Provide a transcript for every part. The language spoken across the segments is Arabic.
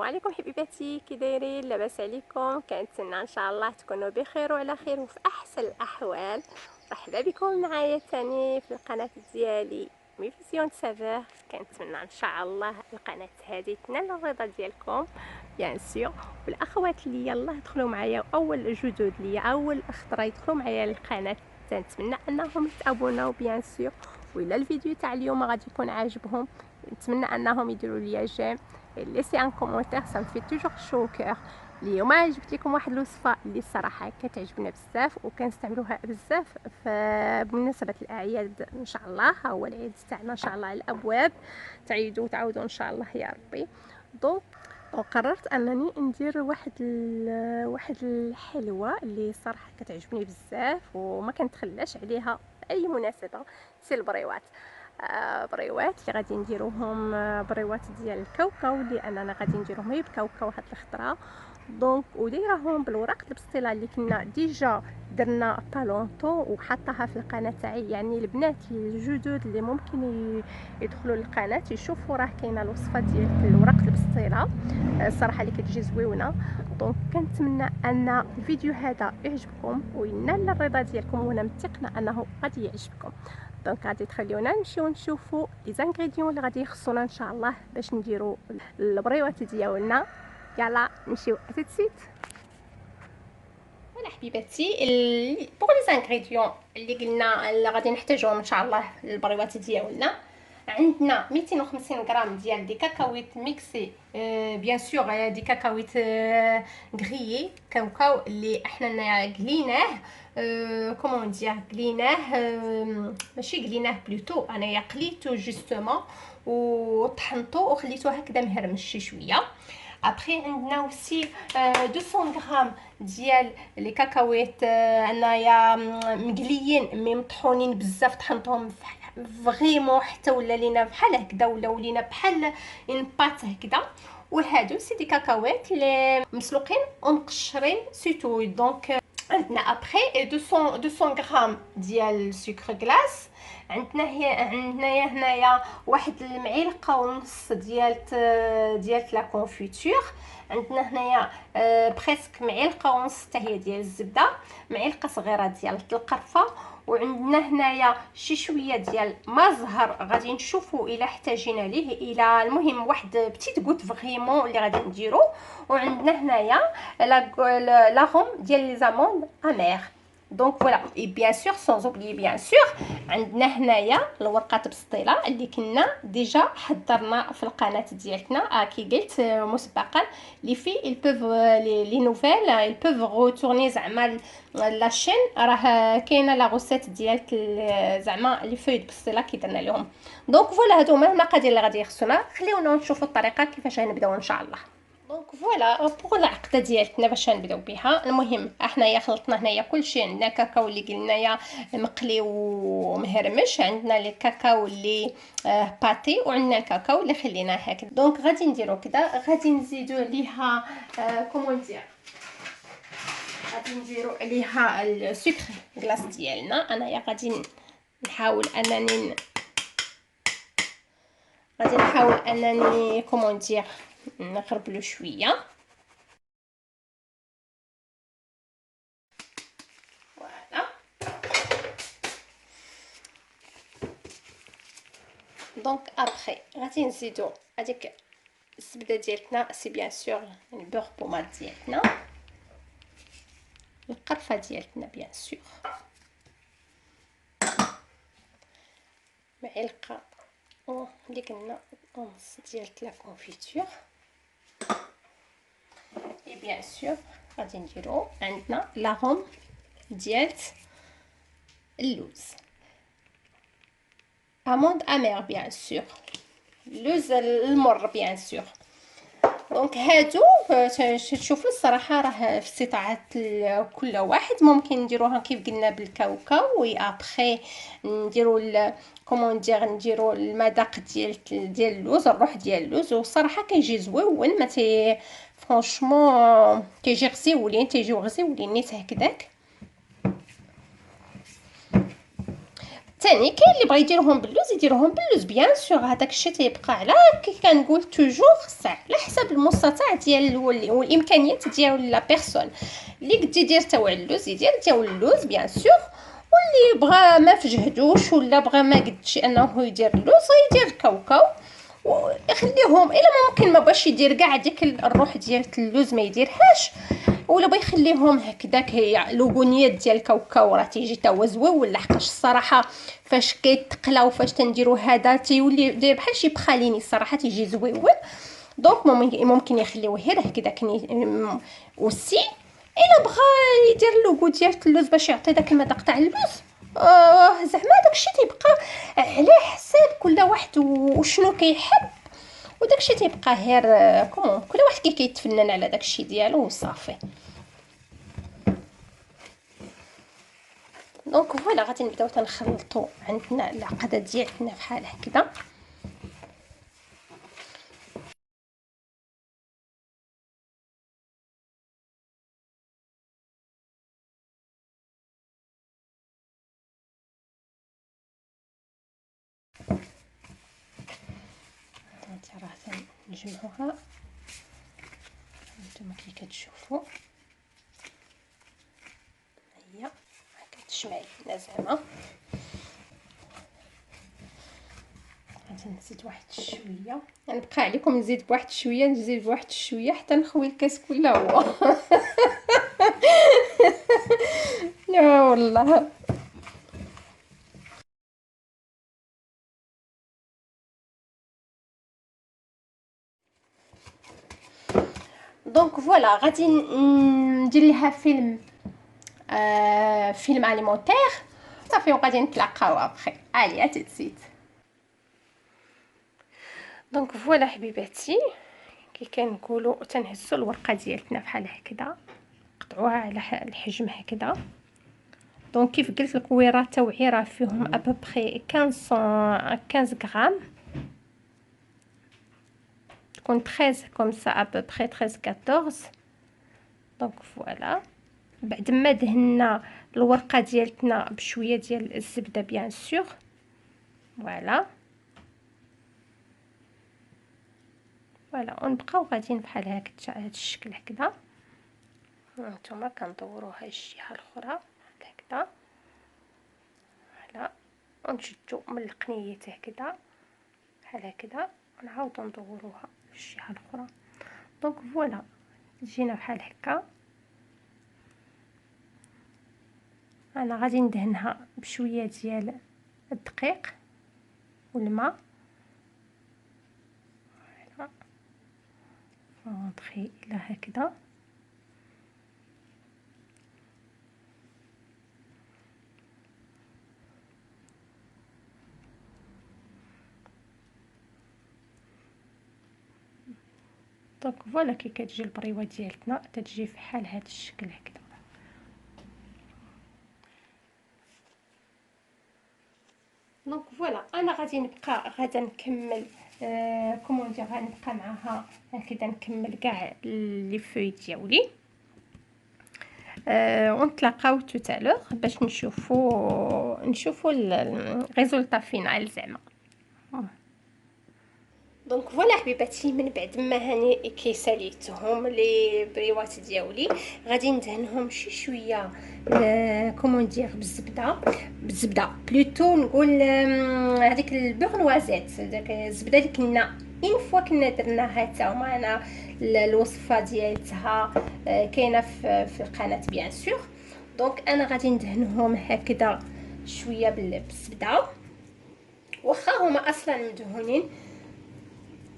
عليكم حبيباتي، كي دايرين؟ لاباس عليكم؟ كنتمنى ان شاء الله تكونوا بخير وعلى خير وفي احسن الاحوال. مرحبا بكم معايا تاني في القناه ديالي ميفيزيون سافور. كنتمنى ان شاء الله القناه هذه تنال الرضا ديالكم بيان سور. والاخوات اللي يلاه دخلوا معايا، اول الجدد ليا اول خطره يدخلوا معايا القناه، تنتمنى انهم يتابوناو بيان سور. وإلا الفيديو تاع اليوم غادي يكون عاجبهم نتمنى انهم يديروا لي جيم، ليسي ان كومونتير، سا مفي توجور شو كور. اليوم جبت لكم واحد الوصفه اللي الصراحه كتعجبنا بزاف وكنستعملوها بزاف بمناسبه الاعياد ان شاء الله. هو العيد تاعنا ان شاء الله على الابواب، تعيدوا وتعاودوا ان شاء الله يا ربي. دونك وقررت انني ندير واحد الحلوه اللي صراحه كتعجبني بزاف وما كنتخلاش عليها في اي مناسبه، سي البريوات. بريوات اللي غادي نديروهم، بريوات ديال الكاوكاو اللي اننا غادي نديروهم هي بكاوكاو هاد الخضره. دونك ودايرهم بالوراق البسطيله اللي كنا ديجا درنا طالونطو وحطها في القناه تاعي، يعني البنات الجدد اللي ممكن يدخلوا للقناه يشوفوا راه كاينه الوصفه ديال الوراق البسطيله الصراحه اللي كتجي زويونه. دونك كنتمنى ان الفيديو هذا يعجبكم وينال الرضا ديالكم، وانا متيقنه انه غادي يعجبكم. دونك غادي تخليونا نمشيو نشوفوا لي زانغريديون اللي غادي يخصونا ان شاء الله باش نديروا البريوات ديالنا. يلا نمشيو اتسيت. فوالا حبيباتي، بوغ لي زانغريديون اللي قلنا اللي غادي نحتاجوهم ان شاء الله للبريوات ديالنا، عندنا 250 غرام ديال دي كاكاويت ميكسي، بيان سور دي كاكاويت غريي، كاوكاو اللي احنا قليناه، كومون ندير قليناه، ماشي قليناه بلوتو، انايا قليتو جوستومون وطحنتو وخليتو هكذا مهرمش شي شويه. ابري عندنا اوسي 200 غرام ديال لي كاكاويت، انايا مقليين مي مطحونين بزاف، طحنتهم فريمون حتى ولا لينا بحال هكذا ولا ولينا بحال ان بات هكذا. وهادو سي دي كاكاويت اللي مسلوقين ومقشرين سيتو. دونك عندنا ابري 200 غرام ديال سكر غلاس، عندنا هنايا واحد المعلقه ونص ديال لا كونفيتور، عندنا هنايا بريسك معلقه ونص حتى هي ديال الزبده، معلقه صغيره ديال القرفه، وعندنا هنايا شي شويه ديال ما زهر غادي نشوفوا الا احتاجينا ليه، الى المهم واحد بتيت غوت فريمون اللي غادي نديرو. وعندنا هنايا لا غوم ديال لي زاموند امير. دونك فوالا، اي بيان سور سون اوبلي بيان سور عندنا هنايا الورقات بسطيله اللي كنا ديجا حضرنا في القناه ديالتنا، كي قلت مسبقا لي في البوف لي نوفيل البوف روتورني زعما لاشين، راه كاينه لا غوسيت ديال زعما لي فوي بسطيله كي درنا لهم. دونك فوالا هادو هما المقادير اللي غادي يخصونا، خليونا نشوفوا الطريقه كيفاش غنبداو ان شاء الله. دونك فوالا بوغ العقده ديالتنا باش نبداو بها. المهم حنايا خلطنا هنايا كلشي، عندنا كاكاو اللي قلنايا مقلي ومهرمش، عندنا لي كاكاو اللي باتي، وعندنا الكاكاو اللي خليناه هكذا. دونك غادي نديرو كذا، غادي نزيدو ليها كومون دير، غادي نديرو عليها السكر غلاس ديالنا. انايا غادي نحاول انني كومون دير نقربلو شويه. فوالا دونك ابري غادي نزيدو هذيك الزبده ديالتنا، سي بيان سور البور بوماد ديالتنا، القرفه ديالتنا بيان سور، معلقه اللي قلنا ونص ديال لا كونفيتور. اي بيان سور غادي نديرو عندنا لاغوم ديال اللوز، اموند امير بيان سور، اللوز المر بيان سور. دونك هادو تشوفوا الصراحه راه في استطاعه كل واحد، ممكن نديروها كيف قلنا بالكاوكاو، وي ابري نديروا كومون نديروا المذاق ديال اللوز، الروح ديال اللوز، وصراحه كيجي زويون، ما تي فرانشمون كيجي غزيولين، تيجيو غزيولين نيت هكذاك. ثاني كاين اللي بغى يديرهم باللوز يديرهم باللوز بيان سور. هذاك الشيء تيبقى على كي كنقول توجور صح على حسب المستطاع ديال والامكانيات ديال لا بيرسون. اللي قد يدير تاع اللوز يدير تاع اللوز بيان سور، واللي بغى ما فجهدوش ولا بغى ما قدش انه يدير اللوز يدير كاوكاو ويخليهم. الا ممكن ما بغاش يدير كاع ديك الروح ديال اللوز ما يديرهاش، ولا بغى يخليهم هكذاك. هي لوغونيات ديال الكاوكاو راه تيجي تا هو زوين، لحقاش الصراحه فاش كيتقلا وفاش تنديرو هذا تيولي داير بحال شي بخاليني الصراحه تيجي زويون. دونك ممكن يخليوه غير هكذاك وسي. الا بغى يدير لوغو ديال اللوز باش يعطي داك المذاق تاع اللوز، زعما داكشي تيبقى على حساب كل واحد وشنو كيحب، وداكشي تيبقى غير كومون كل واحد كيتفنن على داكشي ديالو وصافي. دونك فوالا غادي نبداو تنخلطوا عندنا العقده ديالنا بحال هكذا. هانتي راه نجمعوها نتوما كي كتشوفوا هي كتجمع لنا زعما. غادي نزيد واحد شويه، غنبقى عليكم نزيد بواحد شويه نزيد بواحد شويه حتى نخوي الكاس كله هو. لا والله. دونك فوالا غادي ندير لها فيلم فيلم اليمونتير صافي، وغادي نتلاقاو ابخي. عليا تزيد. دونك فوالا حبيباتي كي كنقولوا تنهزوا الورقه ديالتنا بحال هكذا، قطعوها على الحجم هكذا. دونك كيف قلت لك ويرات توعيره فيهم ابوبخي 15 غرام، تكون 13 كوم سا ابوبخي 13 14. دونك فوالا بعد ما دهنا الورقه ديالتنا بشويه ديال الزبده بيان سور. فوالا فوالا ونبقاو غاديين بحال هكا الشكل هكذا. هانتوما كندوروها الجهه الاخرى بحال هكذا. فوالا ونشدو من القنيات هكذا بحال هكذا ونعاودو ندوروها الجهه الاخرى. دونك فوالا جينا بحال هكا. انا غادي ندهنها بشويه ديال الدقيق والماء. فوالا نطخي الى هكذا. دونك فوالا كي كتجي البريوه ديالتنا تتجي بحال هذا الشكل هكذا. دونك فوالا انا غادي نبقى غادا نكمل كومون دير غنبقى معاها هكذا نكمل كاع لي فوي ديالي. ونتلاقاو توتالور باش نشوفوا الريزولطا فينال زعما. دونك فوالا حبيباتي من بعد ما هاني كيساليتهم لي بريوات ديالي غادي ندهنهم شي شويه كومون دير بالزبده بلوتو نقول هذيك البوغ نوازيت، داك الزبده اللي كنا اين فوا كنا درناها حتى هما. انا الوصفه ديالتها كاينه في القناه بيان سور. دونك انا غادي ندهنهم هكذا شويه بالزبده واخا هما اصلا مدهونين.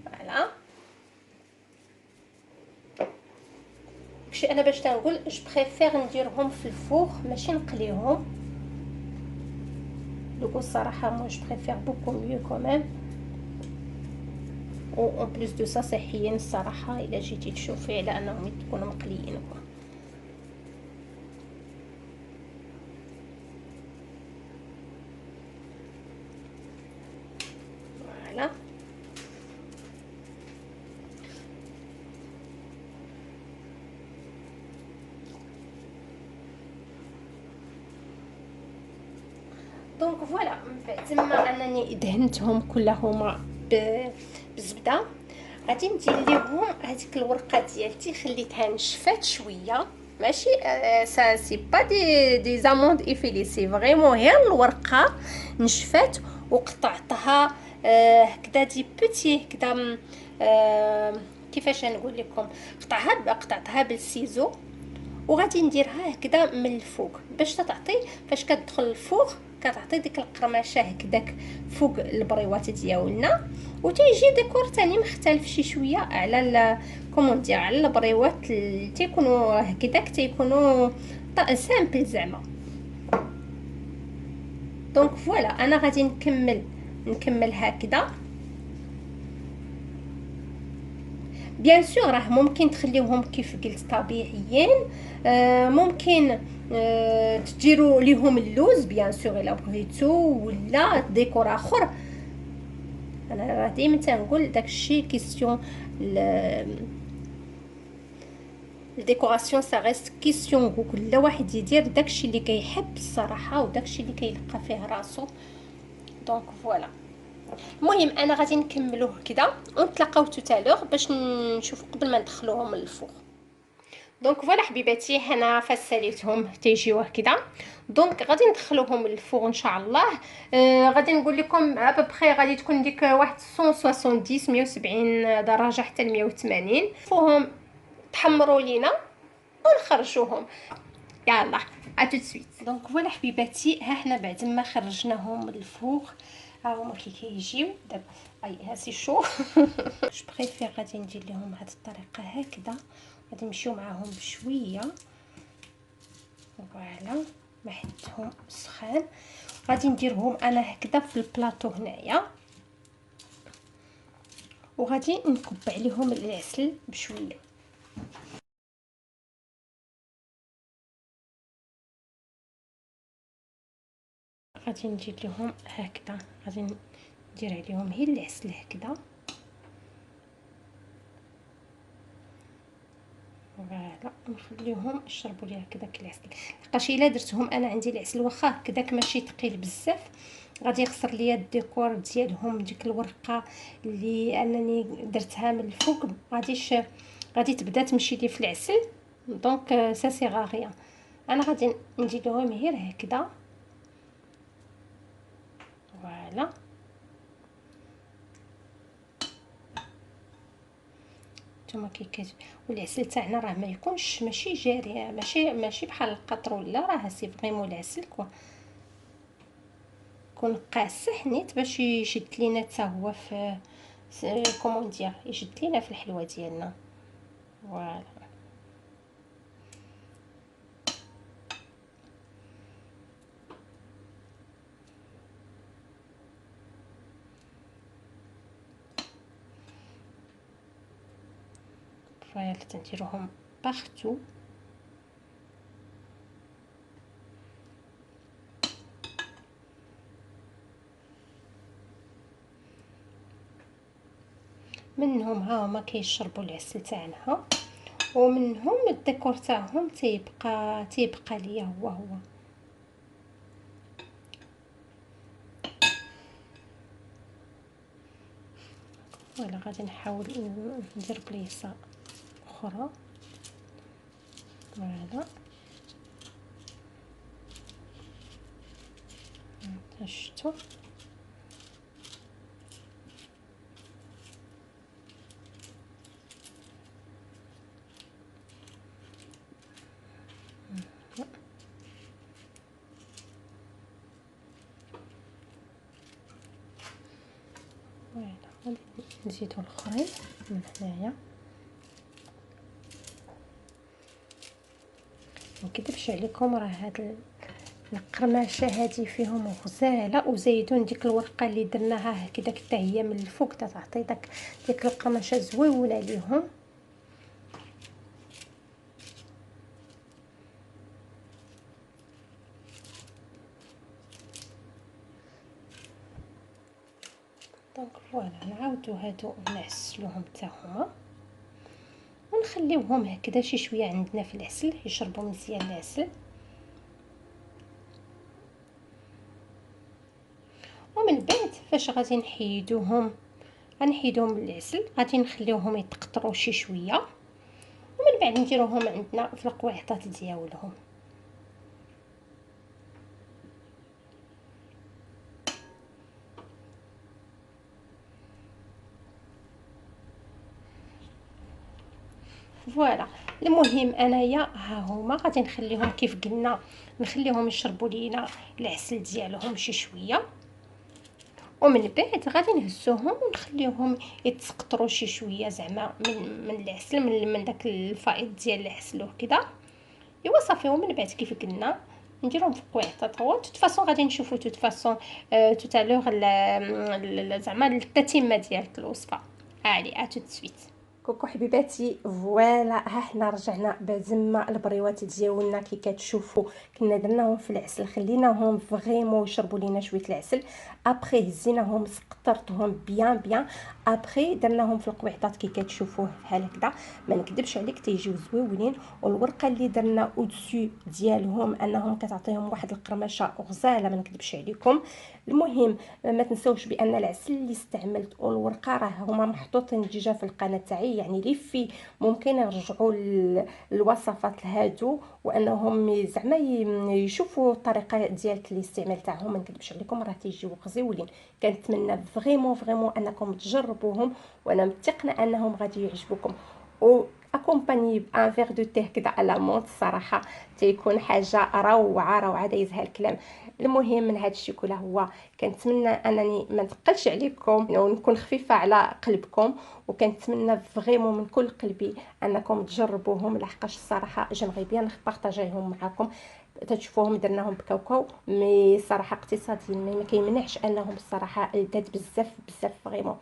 فوالا انا باش تنقول جو بريفير نديرهم في الفوغ ماشي نقليهم. دوك الصراحه مو جو بريفير بوكو ميو كوميم، و اون بليس دو سا صحيين الصراحه الا جيتي تشوفي على انهم يكونوا مقليين. فوالا دونك فوالا من بعد ما انني دهنتهم كلهما بالزبده، غادي ندير ليهم هذيك الورقه ديالتي خليتها نشفات شويه، ماشي سا سي با دي زاموند ايفيلي، سي فريمون غير الورقه نشفات وقطعتها هكذا دي بوتي هكذا، كيفاش نقول لكم، قطعتها بالسيزو، وغادي نديرها هكذا من الفوق باش تعطي فاش كتدخل الفوق كتعطي ديك القرمشه هكذاك فوق البريوات ديالنا، وتيجي ديكور تاني مختلف شي شويه على كومون دير على البريوات اللي تيكونوا هكذاك تيكونوا سامبل زعما. دونك فوالا انا غادي نكمل هكذا. بيان سور راه ممكن تخليوهم كيف قلت طبيعيين، ممكن تديروا ليهم اللوز بيان سور الا بغيتو ولا ديكور اخر. انا راه ديما تنقول داكشي كيسيون الديكوراسيون سا ريست كيسيون كل واحد يدير داكشي اللي كيحب الصراحه وداكشي اللي كيلقى فيه راسو. دونك فوالا المهم انا غادي نكملوه كده ونتلاقاو توتالور باش نشوفوا قبل ما ندخلوهم للفوق. دونك فوالا حبيباتي هنا فساليتهم تيجيو هكذا. دونك غادي ندخلوهم للفوق ان شاء الله. غادي نقول لكم ابري غادي تكون ديك واحد 170 170 درجه حتى ل 180 فوهم تحمروا لينا ونخرجوهم. يلا اتو سويت. دونك فوالا حبيباتي ها حنا بعد ما خرجناهم للفوق ها هما كي كيجيو دابا. اي ها سي شو جو بريفير غادي ندير لهم بهذه الطريقه هكذا، غادي نمشيو معاهم بشويه فوالا ما حدهم سخان. غادي نديرهم انا هكذا في البلاطو هنايا، وغادي نكب عليهم العسل بشويه. غادي ندير لهم هكذا، غادي ندير عليهم غير العسل هكذا فوالا، نخليهم يشربوا ليها هكذاك العسل. لقاش الا درتهم انا عندي العسل واخا هكذاك ماشي ثقيل بزاف غادي يخسر ليا الديكور ديالهم، ديك الورقه اللي انني درتها من الفوق غادي تبدا تمشي لي في العسل. دونك سا سي غاريا. انا غادي ندير لهم غير هكذا فوالا. نتوما والعسل تاعنا راه ما يكونش ماشي جاري، ماشي بحال القطر ولا راه سي فريمون العسل يكون قاصح نيت باش يشد لينا حتى هو في كومون دير يشد لينا في الحلوه ديالنا فوالا. فوالا تنديروهم بارتو. منهم ها هما كيشربوا العسل تاعنا، ومنهم الديكور تاعهم تيبقى ليا هو فوالا. غادي نحاول ندير بليصه اخرى فوالا شفتوا. فوالا غادي نزيدو الاخرين من هنايا. منكذبش عليكم راه هاد القرمشه هادي فيهم غزاله، وزيدون ديك الورقه اللي درناها هكذاك حتى هي من الفوق تعطي ديك القرمشه زويونه ليهم. دونك فوالا نعاودو هادو نعسلوهم حتى هما ونخليوهم هكذا شي شويه عندنا في العسل يشربوا مزيان العسل. ومن بعد فاش غادي نحيدوهم، غنحيدوهم من العسل، غادي نخليوهم يتقطروا شي شويه، ومن بعد نديروهم عندنا في القويطات ديالهم. فوالا. المهم انايا ها هما غادي نخليهم كيف قلنا، نخليهم يشربوا لينا العسل ديالهم شي شويه، ومن بعد غادي نهزوهم ونخليوهم يتسقطروا شي شويه زعما من العسل، من داك الفائض ديال العسل وكذا. ايوا صافي. ومن بعد كيف قلنا نديرهم في قويطات. هو توت فاصون غادي نشوفوا توت فاصون توتالوغ زعما التتمه ديال الوصفه. هاني توت سويت. كوكو حبيباتي، فوالا ها حنا رجعنا بزما البريوات ديالنا. كي كتشوفوا كنا درناهم في العسل، خليناهم فريمون يشربوا لينا شويه العسل، ابري هزيناهم سقطرتهم بيان بيان، ابري درناهم في القويطات كي كتشوفوه بحال هكذا. ما نكذبش عليك تيجيو زويونين. والورقه اللي درنا اودسي ديالهم انهم كتعطيهم واحد القرمشه غزاله، ما نكذبش عليكم. المهم ما تنسوش بان العسل اللي استعملت والورقه راه هما محطوطين ديجا في القناه تاعي، يعني اللي في ممكن يرجعوا الوصفات هادو وانهم زعما يشوفوا الطريقه ديال الاستعمال تاعهم. ما نكذبش عليكم راه تيجيو غزيولين. كنتمنى فريمون انكم تجربوهم، وانا متقنه انهم غادي يعجبوكم. و اكومباني بان فيغ دو تيه كدا على مونط، الصراحه تيكون حاجه روعه دايزها الكلام. المهم من هذا الشيء كله هو كنتمنى انني ما نثقلش عليكم ونكون خفيفه على قلبكم، وكنتمنى فريمون من كل قلبي انكم تجربوهم، لحقاش الصراحه جنبغي بيان نبارطاجيهم معكم. تشوفوهم درناهم بكاوكاو، مي صراحه اقتصاديا ما كيمنعش انهم الصراحه لذاذ بزاف فريمون.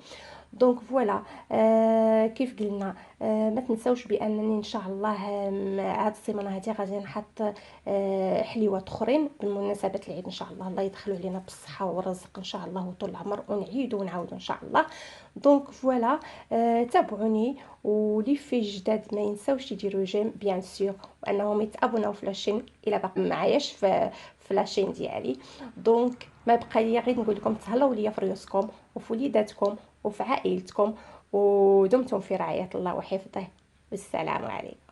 دونك فوالا. كيف قلنا ما تنسوش بانني ان شاء الله هاد السيمانه هذه غادي نحط حليوات اخرين بمناسبه العيد ان شاء الله. الله يدخلوا علينا بالصحه والرزق ان شاء الله وطول العمر، ونعيدوا ونعاودوا ان شاء الله. دونك فوالا. تابعوني، ولي في جداد ما ينساوش يديروا جيم بيان سور، وانهم يتابوناو في لاشين الى باقي معاياش في لاشين ديالي. دونك ما بقى لي غير نقول لكم تهلاو ليا في ريوسكم وفي وليداتكم وفي عائلتكم، ودمتم في رعاية الله وحفظه، والسلام عليكم.